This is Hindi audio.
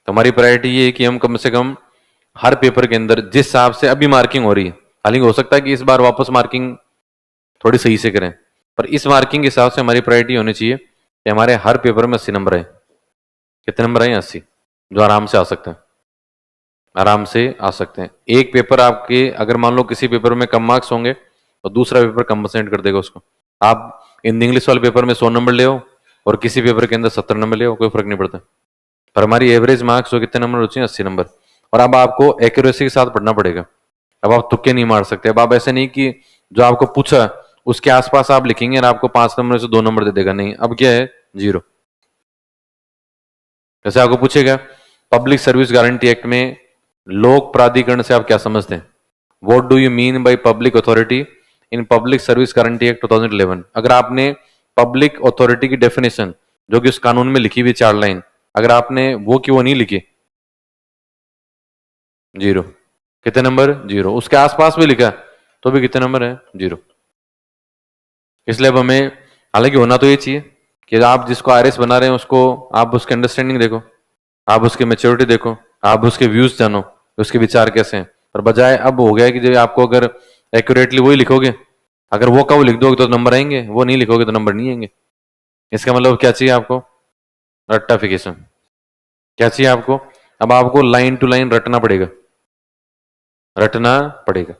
तो हमारी प्रायोरिटी ये है कि हम कम से कम हर पेपर के अंदर जिस हिसाब से अभी मार्किंग हो रही है, हालांकि हो सकता है कि इस बार वापस मार्किंग थोड़ी सही से करें, पर इस मार्किंग के हिसाब से हमारी प्रायोरिटी होनी चाहिए कि हमारे हर पेपर में 80 नंबर आए। कितने नंबर आए? 80, जो आराम से आ सकते हैं, आराम से आ सकते हैं। एक पेपर आपके अगर मान लो किसी पेपर में कम मार्क्स होंगे तो दूसरा पेपर कंपनसेट कर देगा उसको। आप हिंदी इंग्लिश वाले पेपर में 100 नंबर ले आओ और किसी पेपर के अंदर 70 नंबर ले आओ, कोई फर्क नहीं पड़ता। पर हमारी एवरेज मार्क्स हो कितने नंबर होते हैं? 80 नंबर। और अब आपको एक्यूरेसी के साथ पढ़ना पड़ेगा। अब आप तुक्के नहीं मार सकते। अब आप ऐसे नहीं कि जो आपको पूछा उसके आसपास आप लिखेंगे और आपको 5 नंबर से 2 नंबर दे देगा, नहीं। अब क्या है? 0। जैसे आपको पूछेगा पब्लिक सर्विस गारंटी एक्ट में लोक प्राधिकरण से आप क्या समझते हैं? What do you mean by public authority in public service guarantee act 2011? अगर आपने पब्लिक अथॉरिटी की डेफिनेशन जो कि उस कानून में लिखी हुई 4 लाइन, अगर आपने वो की वो नहीं लिखी, 0। कितने नंबर? 0। उसके आसपास भी लिखा तो भी कितने नंबर है? 0। इसलिए अब हमें, हालांकि होना तो ये चाहिए कि आप जिसको आरएस बना रहे हैं उसको आप उसकी अंडरस्टैंडिंग देखो, आप उसकी मेच्योरिटी देखो, आप उसके व्यूज जानो, उसके विचार कैसे हैं। पर बजाय अब हो गया कि जो आपको अगर एक्यूरेटली वही लिखोगे, अगर वो का वो लिख दोगे तो नंबर आएंगे, वो नहीं लिखोगे तो नंबर नहीं आएंगे। इसका मतलब क्या चाहिए आपको? रट्टाफिकेशन। क्या चाहिए आपको? अब आपको लाइन टू लाइन रटना पड़ेगा, रटना पड़ेगा।